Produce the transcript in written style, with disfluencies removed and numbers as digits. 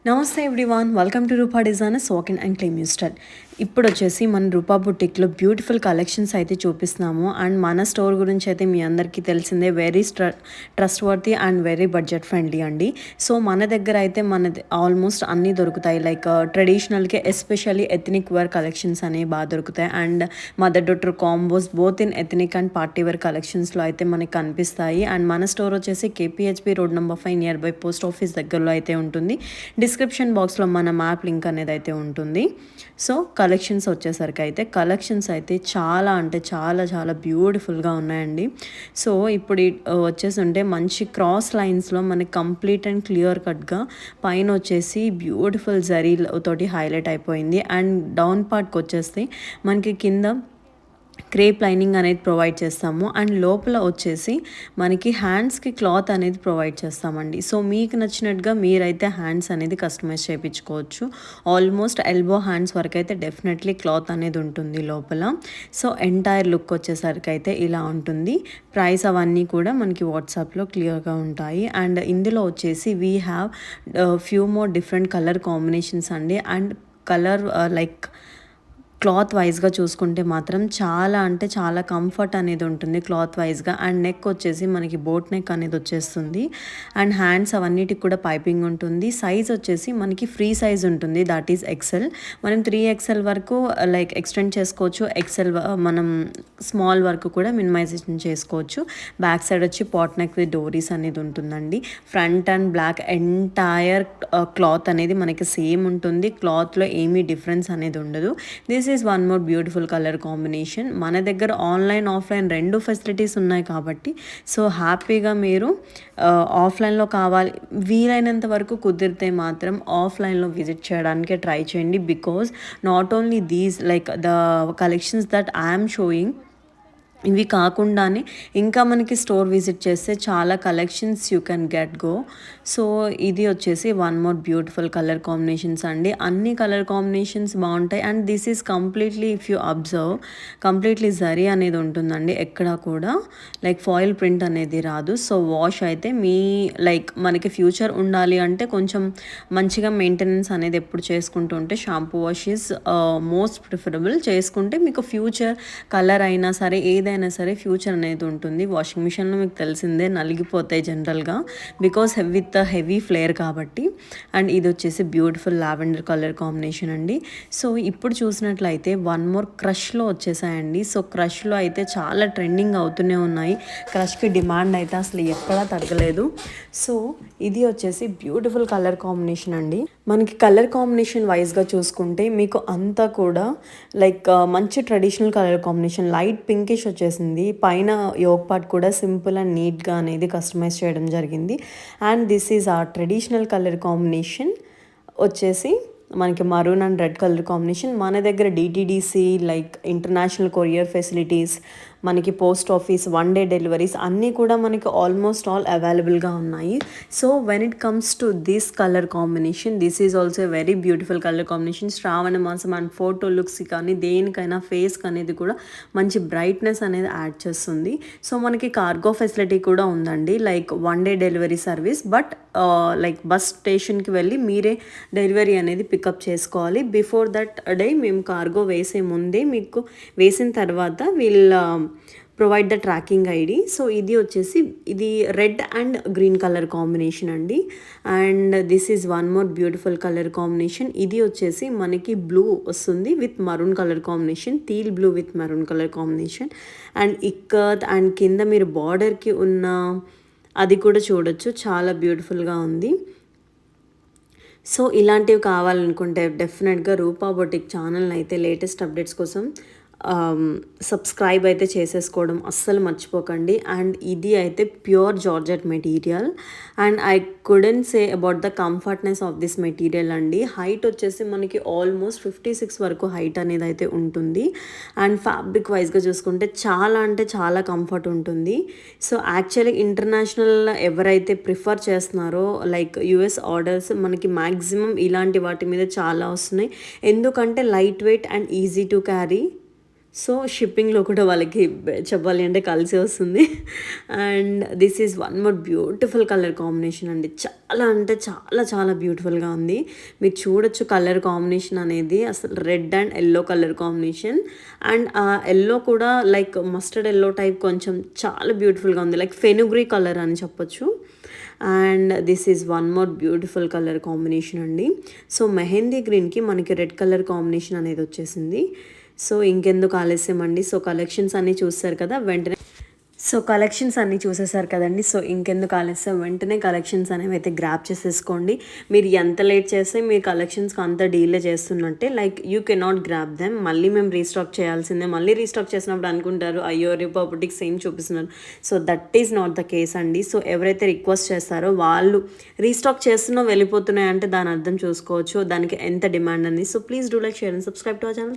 నమస్తే everyone, welcome to Rupa designers walk in and claim you style. ఇప్పుడు వచ్చేసి మన రూపా బుటిక్లో బ్యూటిఫుల్ కలెక్షన్స్ అయితే చూపిస్తున్నాము. అండ్ మన స్టోర్ గురించి అయితే మీ అందరికీ తెలిసిందే, very trustworthy and very budget friendly అండి. సో మన దగ్గర అయితే ఆల్మోస్ట్ అన్నీ దొరుకుతాయి. లైక్ ట్రెడిషనల్కి ఎస్పెషల్లీ ఎథనిక్ వేర్ కలెక్షన్స్ అనేవి బాగా దొరుకుతాయి. And mother daughter combos both in ethnic and party wear కలెక్షన్స్లో అయితే మనకి కనిపిస్తాయి. అండ్ మన స్టోర్ వచ్చేసి KPHB road number 5 nearby post office దగ్గరలో అయితే ఉంటుంది. డిస్క్రిప్షన్ బాక్స్లో మన మ్యాప్ లింక్ అనేది అయితే ఉంటుంది. సో కలెక్షన్స్ వచ్చేసరికి అయితే కలెక్షన్స్ అయితే చాలా అంటే చాలా చాలా బ్యూటిఫుల్గా ఉన్నాయండి. సో ఇప్పుడు వచ్చేసి ఉంటే మంచి క్రాస్ లైన్స్లో మనకి కంప్లీట్ అండ్ క్లియర్ కట్గా పైన వచ్చేసి బ్యూటిఫుల్ జరీ తోటి హైలైట్ అయిపోయింది. అండ్ డౌన్ పార్ట్కి వచ్చేస్తే మనకి కింద క్రేప్ లైనింగ్ అనేది ప్రొవైడ్ చేస్తాము. అండ్ లోపల వచ్చేసి మనకి హ్యాండ్స్కి క్లాత్ అనేది ప్రొవైడ్ చేస్తామండి. సో మీకు నచ్చినట్టుగా మీరైతే హ్యాండ్స్ అనేది కస్టమైజ్ చేయించుకోవచ్చు. ఆల్మోస్ట్ ఎల్బో హ్యాండ్స్ వరకు అయితే డెఫినెట్లీ క్లాత్ అనేది ఉంటుంది లోపల. సో ఎంటైర్ లుక్ వచ్చేసరికి అయితే ఇలా ఉంటుంది. ప్రైస్ అవన్నీ కూడా మనకి వాట్సాప్లో క్లియర్గా ఉంటాయి. అండ్ ఇందులో వచ్చేసి we have few more different colour combinations అండి. అండ్ కలర్ లైక్ క్లాత్ వైజ్గా చూసుకుంటే మాత్రం చాలా అంటే చాలా కంఫర్ట్ అనేది ఉంటుంది క్లాత్ వైజ్గా. అండ్ నెక్ వచ్చేసి మనకి బోట్ నెక్ అనేది వచ్చేస్తుంది. అండ్ హ్యాండ్స్ అవన్నిటికి కూడా పైపింగ్ ఉంటుంది. సైజ్ వచ్చేసి మనకి ఫ్రీ సైజ్ ఉంటుంది, దట్ ఈస్ ఎక్సెల్. మనం 3XL వరకు లైక్ ఎక్స్టెండ్ చేసుకోవచ్చు. ఎక్సెల్ మనం స్మాల్ వరకు కూడా మినిమైజేషన్ చేసుకోవచ్చు. బ్యాక్ సైడ్ వచ్చి పాట్ నెక్ విత్ డోరీస్ అనేది ఉంటుందండి. Front and black entire cloth అనేది మనకి సేమ్ ఉంటుంది. క్లాత్లో ఏమీ డిఫరెన్స్ అనేది ఉండదు. This is one more beautiful colour combination. మన దగ్గర ఆన్లైన్ ఆఫ్లైన్ రెండు ఫెసిలిటీస్ ఉన్నాయి కాబట్టి సో హ్యాపీగా మీరు ఆఫ్లైన్లో కావాలి వీలైనంత వరకు కుదిరితే మాత్రం ఆఫ్లైన్లో విజిట్ చేయడానికి ట్రై చేయండి. Because not only these like the collections that I'm showing, ఇవి కాకుండానే ఇంకా మనకి స్టోర్ విజిట్ చేస్తే చాలా collections you can get go. So ఇది వచ్చేసి one more beautiful colour combinations అండి. అన్ని కలర్ కాంబినేషన్స్ బాగుంటాయి. And this is completely if you observe completely zari అనేది ఉంటుందండి. ఎక్కడా కూడా లైక్ ఫాయిల్ ప్రింట్ అనేది రాదు. సో వాష్ అయితే మీ లైక్ మనకి ఫ్యూచర్ ఉండాలి అంటే కొంచెం మంచిగా మెయింటెనెన్స్ అనేది ఎప్పుడు చేసుకుంటూ ఉంటే shampoo wash is most preferable. చేసుకుంటే మీకు ఫ్యూచర్ కలర్ అయినా సరే ఏదైనా సరే ఫ్యూచర్ అనేది ఉంటుంది. వాషింగ్ మిషన్లో మీకు తెలిసిందే నలిగిపోతాయి జనరల్గా బికాస్ విత్ హెవీ ఫ్లేర్ కాబట్టి. అండ్ ఇది వచ్చేసి బ్యూటిఫుల్ లావెండర్ కలర్ కాంబినేషన్ అండి. సో ఇప్పుడు చూసినట్లయితే వన్ మోర్ క్రష్లో వచ్చేసాయండి. సో క్రష్లో అయితే చాలా ట్రెండింగ్ అవుతూనే ఉన్నాయి. క్రష్కి డిమాండ్ అయితే అసలు ఎక్కడా తగ్గలేదు. సో ఇది వచ్చేసి బ్యూటిఫుల్ కలర్ కాంబినేషన్ అండి. మనకి కలర్ కాంబినేషన్ వైజ్గా చూసుకుంటే మీకు అంతా కూడా లైక్ మంచి traditional colour combination light pinkish వచ్చేసింది. పైన యోగ్ పార్ట్ కూడా సింపుల్ అండ్ నీట్గా అనేది కస్టమైజ్ చేయడం జరిగింది. అండ్ దిస్ ఈజ్ ఆ ట్రెడిషనల్ కలర్ కాంబినేషన్ వచ్చేసి మనకి maroon and red colour combination. మన దగ్గర DTDC like international courier facilities, మనకి పోస్ట్ ఆఫీస్, 1 డే డెలివరీస్ అన్నీ కూడా మనకి ఆల్మోస్ట్ ఆల్ అవైలబుల్గా ఉన్నాయి. So when it comes to this colour combination, this is also very beautiful colour combination. శ్రావణ మాసం and photo looks కానీ దేనికైనా ఫేస్కి అనేది కూడా మంచి బ్రైట్నెస్ అనేది యాడ్ చేస్తుంది. సో మనకి కార్గో ఫెసిలిటీ కూడా ఉందండి, like 1 day delivery service. But like bus స్టేషన్కి వెళ్ళి మీరే డెలివరీ అనేది పికప్ చేసుకోవాలి. బిఫోర్ దట్ డే మేము కార్గో వేసే ముందే మీకు వేసిన తర్వాత వీళ్ళ provide the tracking ID. So ఇది వచ్చేసి ఇది red and green colour combination అండి. And this is one more beautiful colour combination. ఇది వచ్చేసి మనకి బ్లూ వస్తుంది with maroon colour combination, teal blue with maroon colour combination. And ikat and కింద మీరు బార్డర్కి ఉన్న అది కూడా చూడొచ్చు, చాలా బ్యూటిఫుల్గా ఉంది. సో ఇలాంటివి కావాలనుకుంటే డెఫినెట్గా రూపా బొటిక్ ఛానల్ని అయితే లేటెస్ట్ అప్డేట్స్ కోసం సబ్స్క్రైబ్ అయితే చేసేసుకోవడం అస్సలు మర్చిపోకండి. అండ్ ఇది అయితే pure georgette material. And I couldn't say about the comfortness of this material అండి. హైట్ వచ్చేసి మనకి ఆల్మోస్ట్ 56 వరకు హైట్ అనేది అయితే ఉంటుంది. అండ్ ఫ్యాబ్రిక్ వైజ్గా చూసుకుంటే చాలా అంటే చాలా కంఫర్ట్ ఉంటుంది. సో యాక్చువల్లీ ఇంటర్నేషనల్ ఎవరైతే ప్రిఫర్ చేస్తున్నారో లైక్ US ఆర్డర్స్ మనకి మ్యాక్సిమం ఇలాంటి వాటి మీద చాలా వస్తున్నాయి. ఎందుకంటే light weight and easy to carry so షిప్పింగ్లో కూడా వాళ్ళకి చెప్పాలి అంటే కలిసి వస్తుంది. And this is one more beautiful colour combination అండి. చాలా అంటే చాలా చాలా బ్యూటిఫుల్గా ఉంది. మీరు చూడొచ్చు కలర్ కాంబినేషన్ అనేది అసలు red and yellow colour combination. And ఆ ఎల్లో కూడా లైక్ మస్టర్డ్ ఎల్లో టైప్ కొంచెం చాలా బ్యూటిఫుల్గా ఉంది, లైక్ ఫెనుగ్రీ కలర్ అని చెప్పొచ్చు. And this is one more beautiful colour combination అండి. సో మెహందీ గ్రీన్కి మనకి రెడ్ కలర్ కాంబినేషన్ అనేది వచ్చేసింది. సో ఇంకెందుకు ఆలస్యం అండి. సో కలెక్షన్స్ అన్నీ చూస్తారు కదా, వెంటనే కలెక్షన్స్ అన్నీ చూసేసారు కదండి. సో ఇంకెందుకు ఆలస్యం, వెంటనే కలెక్షన్స్ అనేవి అయితే గ్రాప్ చేసేసుకోండి. మీరు ఎంత లేట్ చేస్తే మీరు కలెక్షన్స్కి అంత డీలే చేస్తున్నట్టే, like you cannot grab them. మళ్ళీ మేము రీస్టాక్ చేయాల్సిందే. మళ్ళీ రీస్టాక్ చేసినప్పుడు అనుకుంటారు అయ్యో రిపబ్లిక్ సేమ్ చూపిస్తున్నారు. So that is not the case అండి. సో ఎవరైతే రిక్వెస్ట్ చేస్తారో వాళ్ళు రీస్టాక్ చేస్తున్నా వెళ్ళిపోతున్నాయంటే దాని అర్థం చూసుకోవచ్చు దానికి ఎంత డిమాండ్ అని. So please do like, share and subscribe to our channel.